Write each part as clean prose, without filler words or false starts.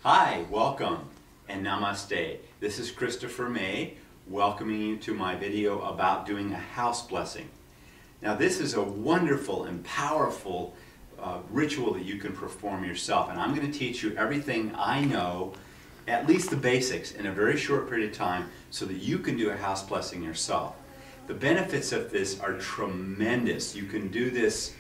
Hi, welcome and namaste. This is Christopher May welcoming you to my video about doing a house blessing. Now this is a wonderful and powerful ritual that you can perform yourself, and I'm going to teach you everything I know, at least the basics, in a very short period of time so that you can do a house blessing yourself. The benefits of this are tremendous. You can do this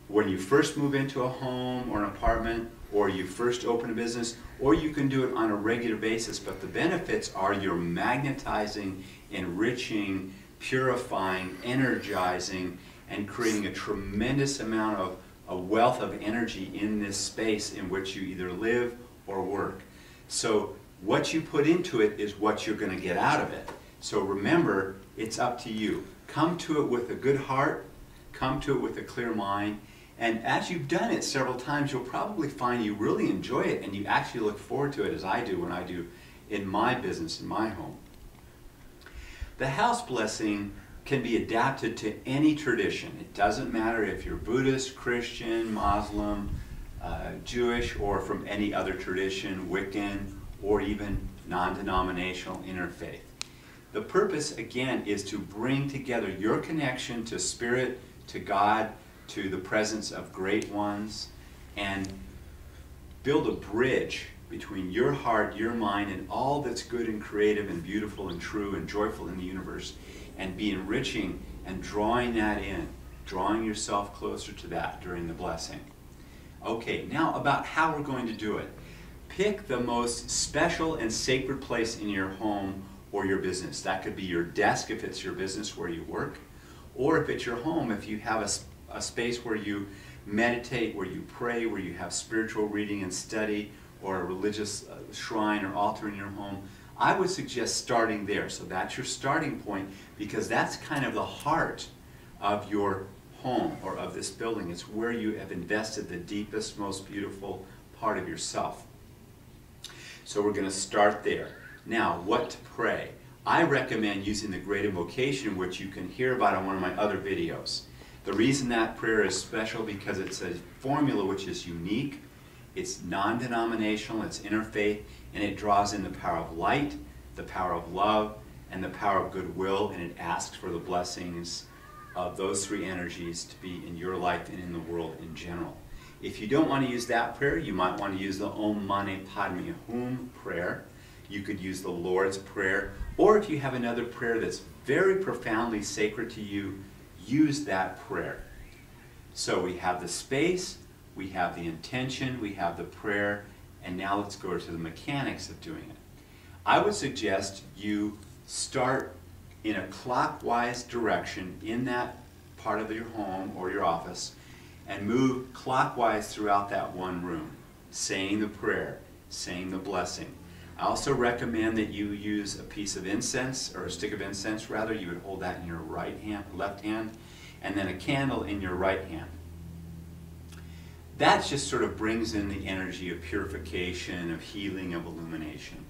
when you first move into a home or an apartment, or you first open a business, or you can do it on a regular basis. But the benefits are you're magnetizing, enriching, purifying, energizing, and creating a tremendous amount of a wealth of energy in this space in which you either live or work. So what you put into it is what you're going to get out of it. So remember, it's up to you. Come to it with a good heart, come to it with a clear mind, and as you've done it several times, you'll probably find you really enjoy it and you actually look forward to it, as I do when I do in my business, in my home. The house blessing can be adapted to any tradition. It doesn't matter if you're Buddhist, Christian, Muslim, Jewish, or from any other tradition, Wiccan, or even non-denominational interfaith. The purpose, again, is to bring together your connection to Spirit, to God, to the presence of great ones, and build a bridge between your heart, your mind, and all that's good and creative and beautiful and true and joyful in the universe, and be enriching and drawing that in, drawing yourself closer to that during the blessing. Okay, now about how we're going to do it. Pick the most special and sacred place in your home or your business. That could be your desk if it's your business where you work, or if it's your home, if you have a space where you meditate, where you pray, where you have spiritual reading and study, or a religious shrine or altar in your home. I would suggest starting there. So that's your starting point, because that's kind of the heart of your home or of this building. It's where you have invested the deepest, most beautiful part of yourself. So we're going to start there. Now, what to pray? I recommend using the Great Invocation, which you can hear about on one of my other videos. The reason that prayer is special because it's a formula which is unique, it's non-denominational, it's interfaith, and it draws in the power of light, the power of love, and the power of goodwill, and it asks for the blessings of those three energies to be in your life and in the world in general. If you don't want to use that prayer, you might want to use the Om Mani Padme Hum prayer. You could use the Lord's Prayer, or if you have another prayer that's very profoundly sacred to you, use that prayer. So we have the space, we have the intention, we have the prayer, and now let's go to the mechanics of doing it. I would suggest you start in a clockwise direction in that part of your home or your office and move clockwise throughout that one room, saying the prayer, saying the blessing. I also recommend that you use a piece of incense, or a stick of incense rather. You would hold that in your left hand, and then a candle in your right hand. That just sort of brings in the energy of purification, of healing, of illumination.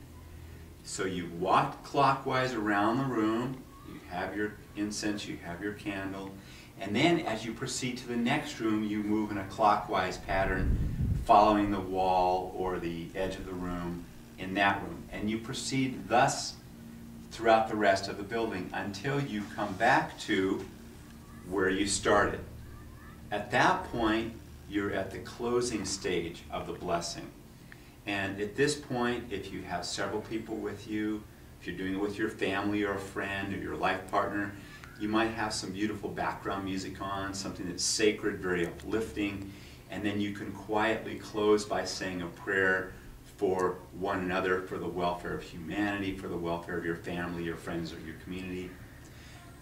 So you've walked clockwise around the room, you have your incense, you have your candle, and then as you proceed to the next room, you move in a clockwise pattern, following the wall or the edge of the room in that room. And you proceed thus throughout the rest of the building until you come back to where you started. At that point, you're at the closing stage of the blessing. And at this point, if you have several people with you, if you're doing it with your family or a friend or your life partner, you might have some beautiful background music on, something that's sacred, very uplifting, and then you can quietly close by saying a prayer for one another, for the welfare of humanity, for the welfare of your family, your friends, or your community.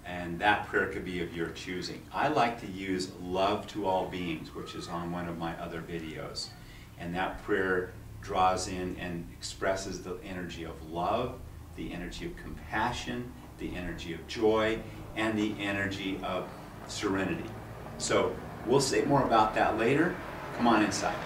And that prayer could be of your choosing. I like to use Love to All Beings, which is on one of my other videos. And that prayer draws in and expresses the energy of love, the energy of compassion, the energy of joy, and the energy of serenity. So we'll say more about that later. Come on inside.